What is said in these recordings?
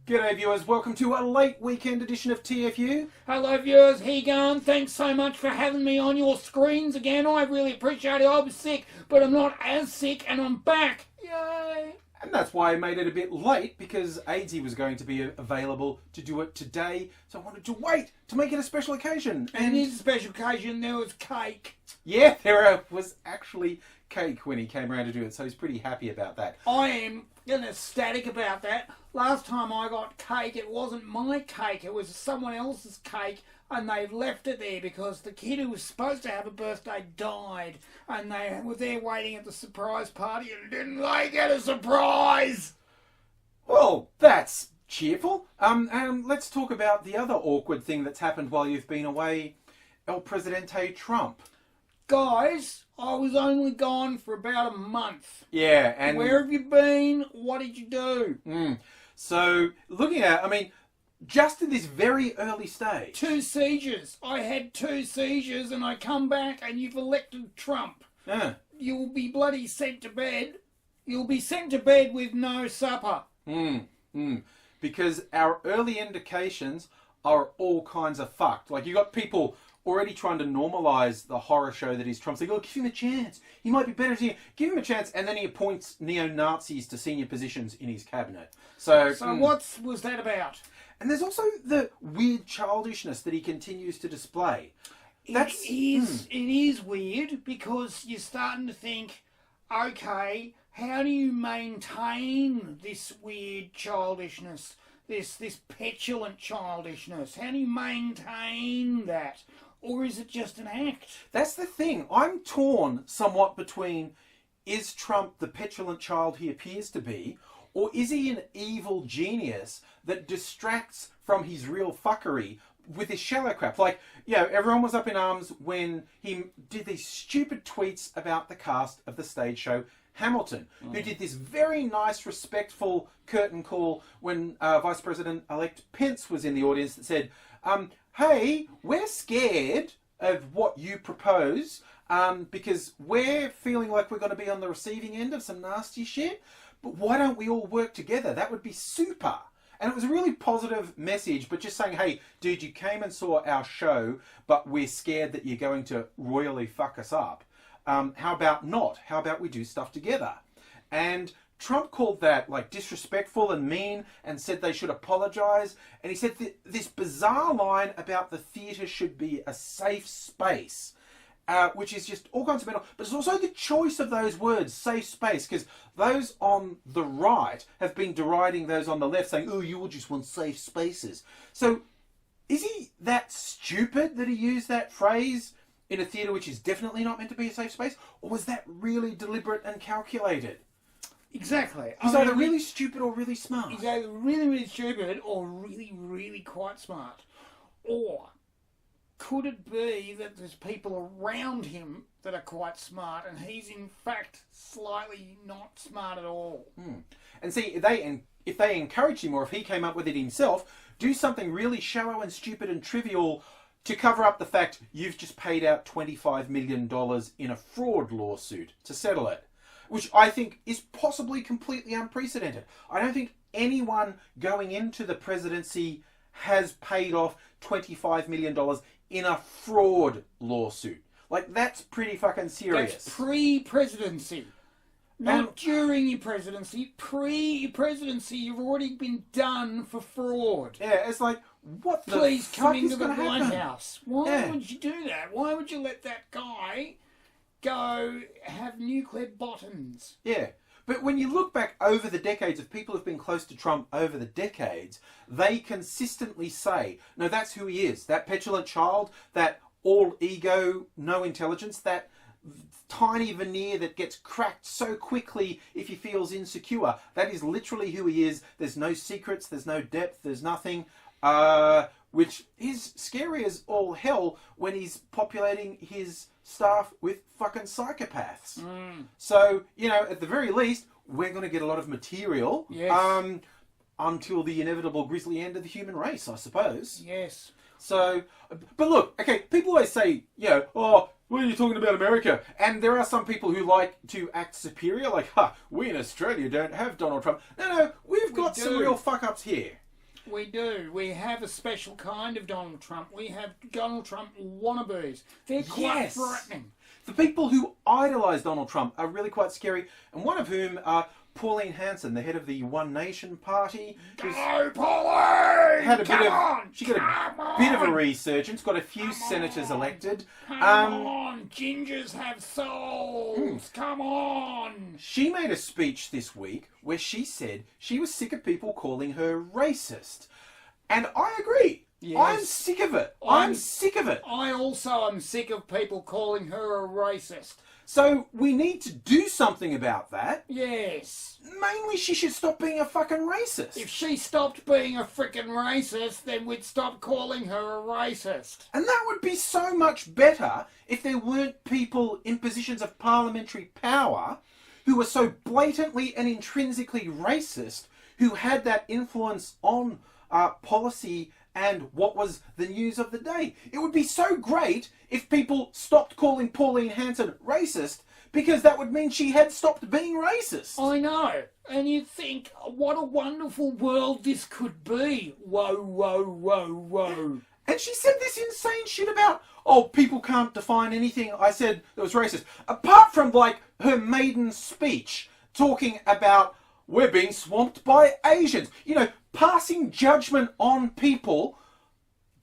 G'day viewers, welcome to a late weekend edition of TFU. Hello viewers, Hegan, thanks so much for having me on your screens again. I really appreciate it. I was sick, but I'm not as sick and I'm back. Yay! And that's why I made it a bit late, because AIDzee was going to be available to do it today, so I wanted to wait to make it a special occasion. And it is a special occasion, there was cake. Yeah, there was actually cake when he came around to do it, so he's pretty happy about that. I am ecstatic about that. Last time I got cake, it wasn't my cake, it was someone else's cake, and they've left it there because the kid who was supposed to have a birthday died, and they were there waiting at the surprise party, and didn't they get a surprise? Well, that's cheerful. Let's talk about the other awkward thing that's happened while you've been away, El Presidente Trump. Guys, I was only gone for about a month. Yeah, and where have you been? What did you do? So, looking at, just at this very early stage. 2 seizures. I had 2 seizures and I come back and you've elected Trump. You'll be bloody sent to bed. You'll be sent to bed with no supper. Because our early indications are all kinds of fucked. Like, you got people already trying to normalise the horror show that is Trump. Saying, give him a chance. He might be better to you. Give him a chance. And then he appoints neo-Nazis to senior positions in his cabinet. So what was that about? And there's also the weird childishness that he continues to display. It is weird, because you're starting to think, okay, how do you maintain this weird childishness, this petulant childishness? How do you maintain that? Or is it just an act? That's the thing. I'm torn somewhat between, is Trump the petulant child he appears to be, or is he an evil genius that distracts from his real fuckery with his shallow crap? Like, everyone was up in arms when he did these stupid tweets about the cast of the stage show Hamilton, who did this very nice, respectful curtain call when Vice President-elect Pence was in the audience that said, hey, we're scared of what you propose because we're feeling like we're going to be on the receiving end of some nasty shit. But why don't we all work together? That would be super. And it was a really positive message, but just saying, hey, dude, you came and saw our show, but we're scared that you're going to royally fuck us up. How about not? How about we do stuff together? And Trump called that disrespectful and mean and said they should apologise. And he said this bizarre line about the theatre should be a safe space. Which is just all kinds of mental, but it's also the choice of those words, safe space, because those on the right have been deriding those on the left, saying, oh, you all just want safe spaces. So is he that stupid that he used that phrase in a theatre which is definitely not meant to be a safe space, or was that really deliberate and calculated? Exactly. He's either really stupid or really smart. He's either really, really stupid or really, really quite smart. Or could it be that there's people around him that are quite smart and he's in fact slightly not smart at all? And see, if they encouraged him, or if he came up with it himself, do something really shallow and stupid and trivial to cover up the fact you've just paid out $25 million in a fraud lawsuit to settle it, which I think is possibly completely unprecedented. I don't think anyone going into the presidency has paid off $25 million in a fraud lawsuit. That's pretty fucking serious. That's pre-presidency. Not during your presidency. Pre-presidency, you've already been done for fraud. Yeah, it's like, what the Please fuck come into is the gonna White happen? House. Why would you do that? Why would you let that guy go have nuclear buttons? Yeah. But when you look back over the decades of people who've been close to Trump over the decades, they consistently say, no, that's who he is. That petulant child, that all ego, no intelligence, that tiny veneer that gets cracked so quickly if he feels insecure. That is literally who he is. There's no secrets, there's no depth, there's nothing. Which is scary as all hell when he's populating his staff with fucking psychopaths. So, at the very least, we're going to get a lot of material until the inevitable grisly end of the human race, I suppose. Yes. So, but look, okay, people always say, oh, what are you talking about America? And there are some people who like to act superior, like, we in Australia don't have Donald Trump. No, we've got some real fuck-ups here. We do. We have a special kind of Donald Trump. We have Donald Trump wannabes. They're quite threatening. The people who idolise Donald Trump are really quite scary, and one of whom are Pauline Hanson, the head of the One Nation Party. Go, Pauline! She got a bit of a resurgence, got a few senators elected. Come on, gingers have souls. Come on. She made a speech this week where she said she was sick of people calling her racist. And I agree. Yes. I'm sick of it. I'm sick of it. I also am sick of people calling her a racist. So we need to do something about that. Yes. Mainly she should stop being a fucking racist. If she stopped being a frickin' racist, then we'd stop calling her a racist. And that would be so much better if there weren't people in positions of parliamentary power who were so blatantly and intrinsically racist, who had that influence on policy and what was the news of the day. It would be so great if people stopped calling Pauline Hanson racist, because that would mean she had stopped being racist. I know. And you'd think, what a wonderful world this could be. Whoa, whoa, whoa, whoa. And she said this insane shit about, oh, people can't define anything I said that was racist. Apart from, like, her maiden speech talking about we're being swamped by Asians. You know, passing judgment on people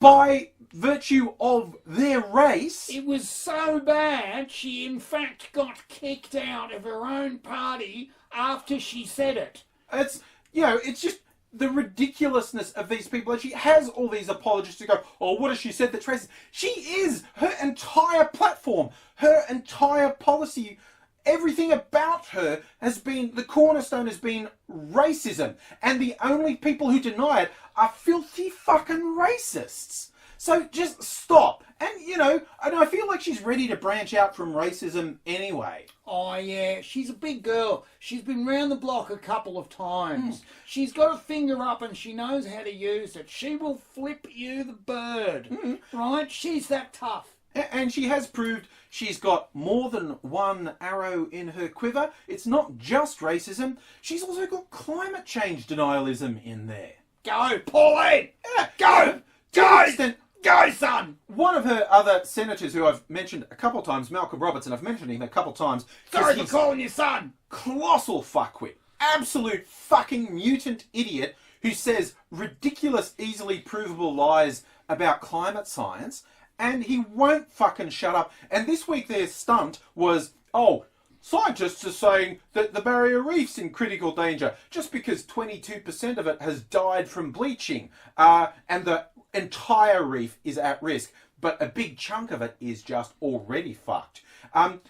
by virtue of their race. It was so bad, she in fact got kicked out of her own party after she said it. It's, you know, it's just the ridiculousness of these people. And she has all these apologists to go, oh, what has she said that's racist? She is. Her entire platform, her entire policy, everything about her has been, the cornerstone has been racism. And the only people who deny it are filthy fucking racists. So just stop. And, you know, and I feel like she's ready to branch out from racism anyway. Oh, yeah, she's a big girl. She's been round the block a couple of times. She's got a finger up and she knows how to use it. She will flip you the bird, right? She's that tough. And she has proved she's got more than one arrow in her quiver. It's not just racism. She's also got climate change denialism in there. Go, Pauline! Yeah. Go! Go! Go, son! One of her other senators who I've mentioned a couple of times, Malcolm Robertson, I've mentioned him a couple of times. Sorry for calling you son! Colossal fuckwit. Absolute fucking mutant idiot who says ridiculous, easily provable lies about climate science, and he won't fucking shut up. And this week their stunt was, oh, scientists are saying that the barrier reef's in critical danger just because 22% of it has died from bleaching, and the entire reef is at risk, but a big chunk of it is just already fucked.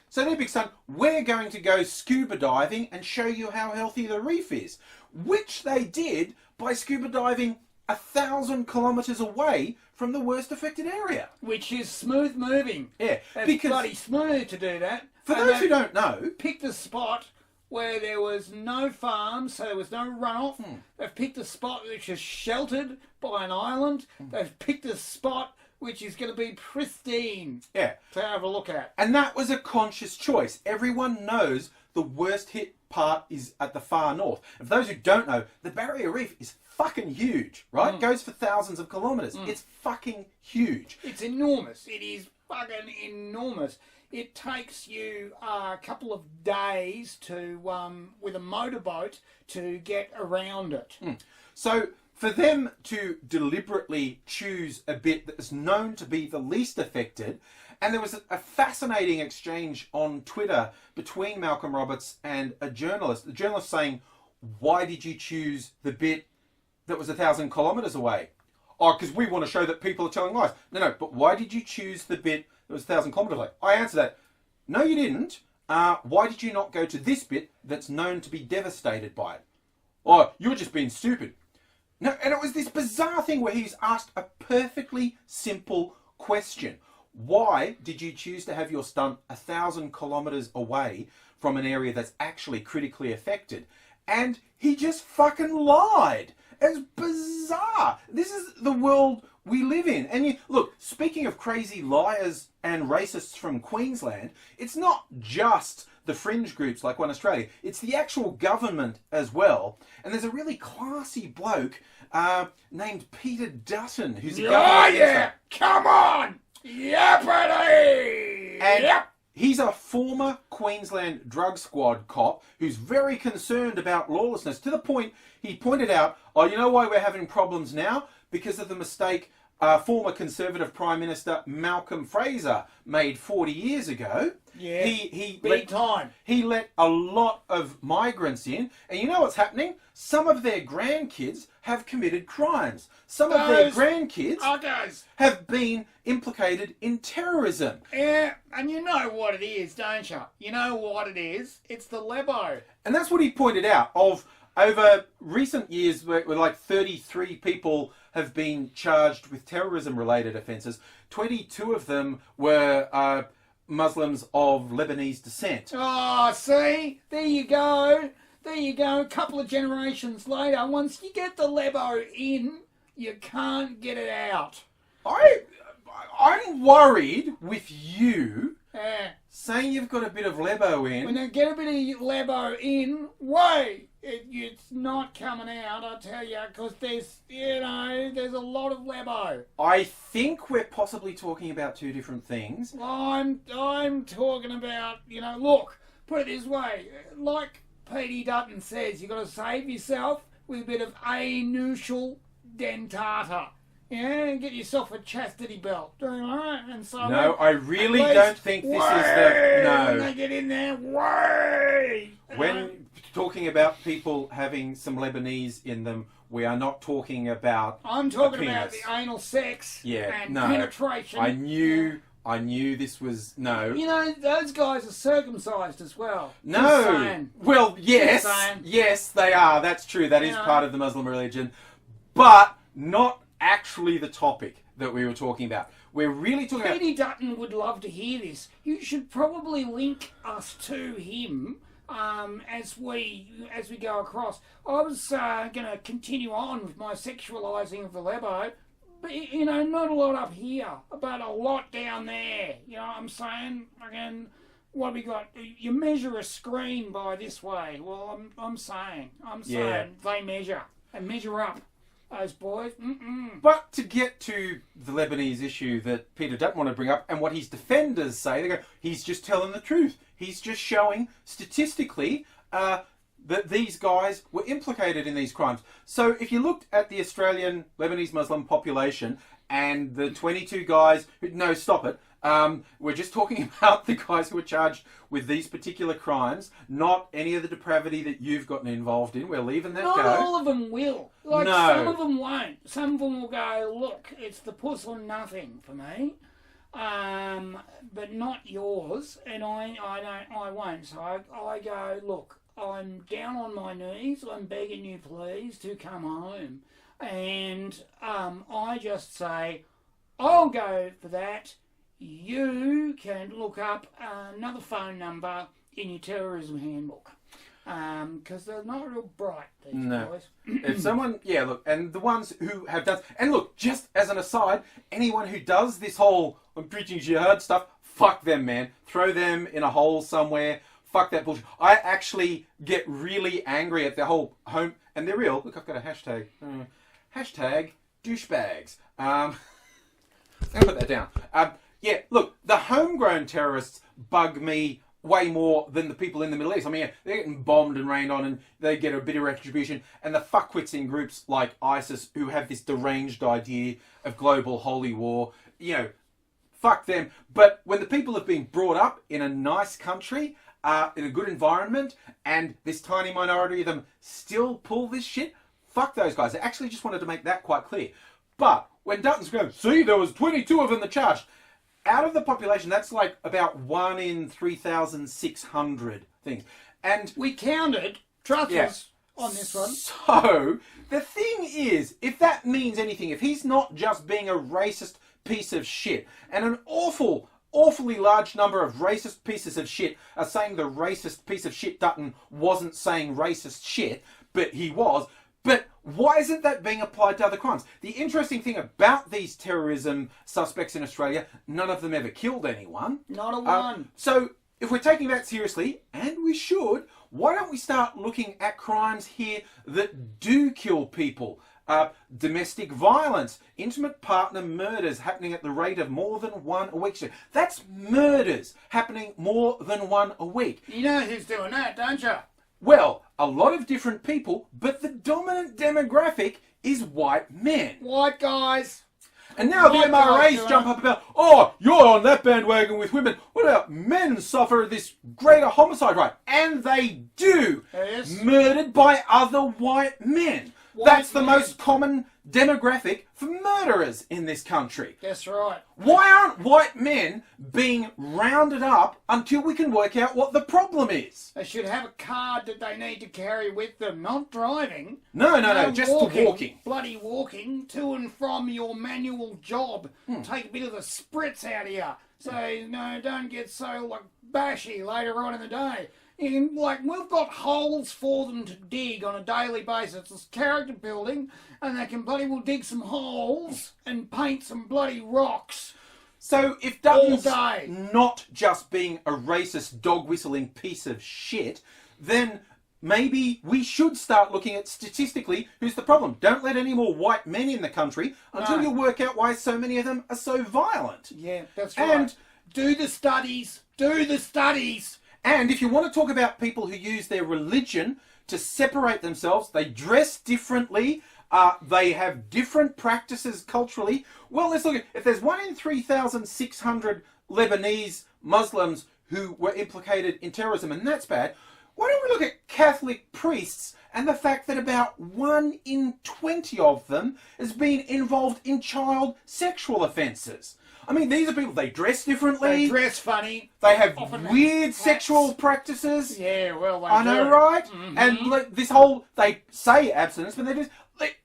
So their big stunt, we're going to go scuba diving and show you how healthy the reef is, which they did by scuba diving 1,000 kilometres away from the worst affected area. Which is smooth moving. Yeah, It's bloody smooth to do that. For those who don't know, picked a spot where there was no farms, so there was no runoff. They've picked a spot which is sheltered by an island. They've picked a spot which is going to be pristine to have a look at. And that was a conscious choice. Everyone knows the worst hit part is at the far north. And for those who don't know, the Barrier Reef is fucking huge, right? It goes for thousands of kilometres. It's fucking huge. It's enormous. It is fucking enormous. It takes you a couple of days to, with a motorboat, to get around it. So for them to deliberately choose a bit that is known to be the least affected, and there was a fascinating exchange on Twitter between Malcolm Roberts and a journalist. The journalist saying, why did you choose the bit that was 1,000 kilometres away? Oh, because we want to show that people are telling lies. No, but why did you choose the bit that was 1,000 kilometres away? I answered that. No, you didn't. Why did you not go to this bit that's known to be devastated by it? Oh, you're just being stupid. No, and it was this bizarre thing where he's asked a perfectly simple question. Why did you choose to have your stunt 1,000 kilometres away from an area that's actually critically affected? And he just fucking lied. It's bizarre. This is the world we live in. And look, speaking of crazy liars and racists from Queensland, it's not just the fringe groups like One Australia. It's the actual government as well. And there's a really classy bloke named Peter Dutton, who's a government Oh, minister. yeah! Come on! Yappity! And Yep! he's a former Queensland drug squad cop who's very concerned about lawlessness, to the point he pointed out, oh, you know why we're having problems now? Because of the mistake former Conservative Prime Minister Malcolm Fraser made 40 years ago. Yeah, Big time. He let a lot of migrants in, and you know what's happening? Some of their grandkids have committed crimes. Some of their grandkids have been implicated in terrorism. Yeah, and you know what it is, don't you? You know what it is? It's the Lebo. And that's what he pointed out. Of over recent years, where like 33 people have been charged with terrorism-related offences. 22 of them were Muslims of Lebanese descent. Oh, see? There you go. There you go. A couple of generations later, once you get the Lebo in, you can't get it out. I'm worried with you Yeah. saying you've got a bit of Lebo in. When you get a bit of Lebo in, wait, it's not coming out, I tell you, because there's a lot of Lebo. I think we're possibly talking about two different things. I'm talking about, look, put it this way, like P.D. Dutton says, you got to save yourself with a bit of anusal dentata. Yeah, and get yourself a chastity belt. Alright? And so No, I really don't think this is the... No. When they get in there, way! When talking about people having some Lebanese in them, we are not talking about I'm talking a about penis. the anal sex and no. penetration. I knew this was... No. You know, those guys are circumcised as well. No. Just saying. Well, yes. Just saying. Yes, they are. That's true. That is part of the Muslim religion. But not actually the topic that we were talking about. We're really talking about... P.D. Dutton would love to hear this. You should probably link us to him as we go across. I was going to continue on with my sexualising of the Lebo, but, not a lot up here, but a lot down there. You know what I'm saying? Again, what have we got? You measure a screen by this way. Well, I'm saying they measure and measure up. Those boys. But to get to the Lebanese issue that Peter Dutton wanted to bring up, and what his defenders say, they go, he's just telling the truth. He's just showing statistically that these guys were implicated in these crimes. So if you looked at the Australian Lebanese Muslim population and the 22 guys who... No, stop it. We're just talking about the guys who were charged with these particular crimes, not any of the depravity that you've gotten involved in. We're leaving that Not go. Not all of them will. No. Some of them won't. Some of them will go, look, it's the puss or nothing for me. But not yours, and I won't. So I go, look, I'm down on my knees, I'm begging you please to come home. And I just say, I'll go for that. You can look up another phone number in your terrorism handbook. Because they're not real bright, these boys. If someone, look, and the ones who have done, and look, just as an aside, anyone who does this whole, I'm preaching jihad stuff, fuck them, man. Throw them in a hole somewhere. Fuck that bullshit. I actually get really angry at the whole home, and they're real. Look, I've got a hashtag. Hashtag douchebags. I'm going to put that down. Look, the homegrown terrorists bug me way more than the people in the Middle East. I mean, they're getting bombed and rained on and they get a bit of retribution. And the fuckwits in groups like ISIS who have this deranged idea of global holy war, fuck them. But when the people have been brought up in a nice country, in a good environment, and this tiny minority of them still pull this shit, fuck those guys. I actually just wanted to make that quite clear. But when Dutton's going, see, there was 22 of them that charged. Out of the population, that's like about 1 in 3,600 things. And we counted, trust us, on this one. So, the thing is, if that means anything, if he's not just being a racist piece of shit, and an awfully large number of racist pieces of shit are saying the racist piece of shit Dutton wasn't saying racist shit, but he was, but why isn't that being applied to other crimes? The interesting thing about these terrorism suspects in Australia, none of them ever killed anyone. Not a one. So if we're taking that seriously, and we should, why don't we start looking at crimes here that do kill people? Domestic violence, intimate partner murders happening at the rate of more than one a week. That's murders happening more than one a week. You know who's doing that, don't you? Well, a lot of different people, but the dominant demographic is white men. White guys. And now the White guys MRAs jump up about, oh, you're on that bandwagon with women. What about men suffer this greater homicide rate? And they do. Yes. Murdered by other white men. That's the most common demographic for murderers in this country. That's right. Why aren't white men being rounded up until we can work out what the problem is? They should have a card that they need to carry with them, not driving. No, just walking. Bloody walking to and from your manual job. Take a bit of the spritz out of you. So, don't get so, bashy later on in the day. We've got holes for them to dig on a daily basis. It's character building, and they can bloody well dig some holes and paint some bloody rocks. So if Dutton's all day. not just being a racist, dog-whistling piece of shit, then maybe we should start looking at statistically who's the problem. Don't let any more white men in the country until you work out why so many of them are so violent. Yeah, that's right. And do the studies. Do the studies. And if you want to talk about people who use their religion to separate themselves, they dress differently, they have different practices culturally. Well, let's look at, if there's 1 in 3,600 Lebanese Muslims who were implicated in terrorism, and that's bad, why don't we look at Catholic priests and the fact that about 1 in 20 of them has been involved in child sexual offences? I mean, these are people, they dress differently. They dress funny. They have weird sexual practices. Yeah, well, I know, right? Mm-hmm. And this whole, they say abstinence, but they just,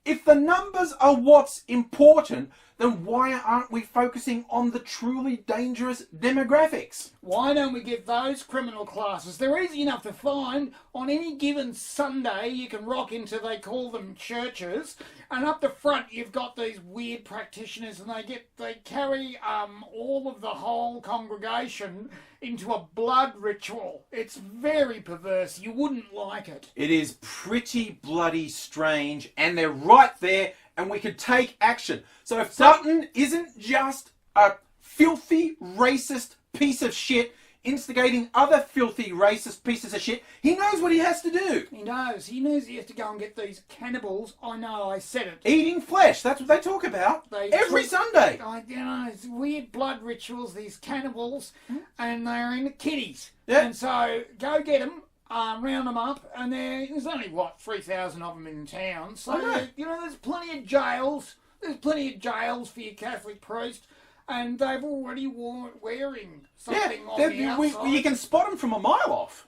if the numbers are what's important, then why aren't we focusing on the truly dangerous demographics? Why don't we get those criminal classes? They're easy enough to find. On any given Sunday, you can rock into, they call them churches, and up the front you've got these weird practitioners, and they carry all of the whole congregation into a blood ritual. It's very perverse. You wouldn't like it. It is pretty bloody strange, and they're right there, and we could take action. So if Dutton isn't just a filthy, racist piece of shit instigating other filthy, racist pieces of shit, he knows what he has to do. He knows. He knows he has to go and get these cannibals. I know, I said it. Eating flesh. That's what they talk about. Every Sunday. It's weird blood rituals, these cannibals, and they're into kitties. Yeah. And so, go get them. Round them up, and there's only 3,000 of them in town. So there's plenty of jails. There's plenty of jails for your Catholic priest, and they've already wearing something on the outside. You can spot them from a mile off.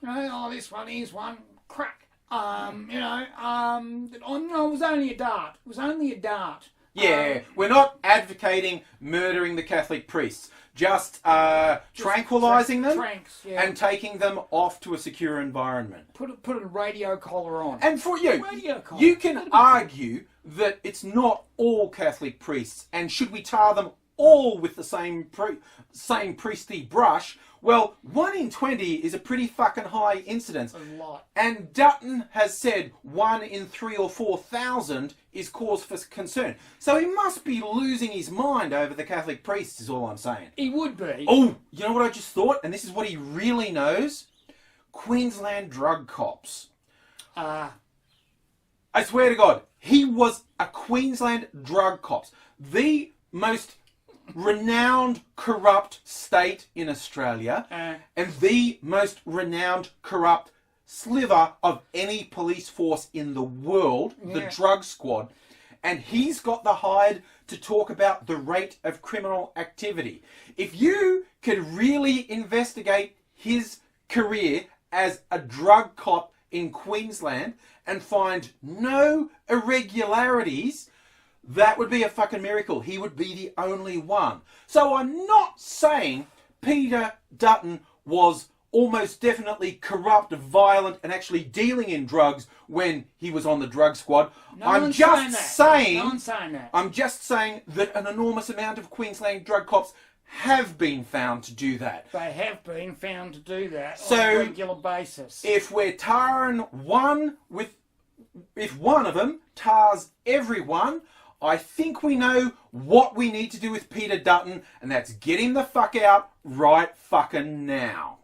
This one, here's one, crack. It was only a dart. It was only a dart. Yeah, we're not advocating murdering the Catholic priests. Just tranquilising them and taking them off to a secure environment. Put a radio collar on. And for you, you can argue that it's not all Catholic priests, and should we tar them all with the same priestly brush? Well, 1 in 20 is a pretty fucking high incidence. A lot. And Dutton has said 1 in 3,000 or 4,000 is cause for concern. So he must be losing his mind over the Catholic priests, is all I'm saying. He would be. Oh, you know what I just thought? And this is what he really knows? Queensland drug cops. I swear to God, he was a Queensland drug cops. The most renowned corrupt state in Australia and the most renowned corrupt sliver of any police force in the world, the drug squad, and he's got the hide to talk about the rate of criminal activity. If you could really investigate his career as a drug cop in Queensland and find no irregularities, that would be a fucking miracle. He would be the only one. So I'm not saying Peter Dutton was almost definitely corrupt, violent, and actually dealing in drugs when he was on the drug squad. I'm just saying that an enormous amount of Queensland drug cops have been found to do that. They have been found to do that So, on a regular basis. If we're tarring if one of them tars everyone, I think we know what we need to do with Peter Dutton, and that's get him the fuck out right fucking now.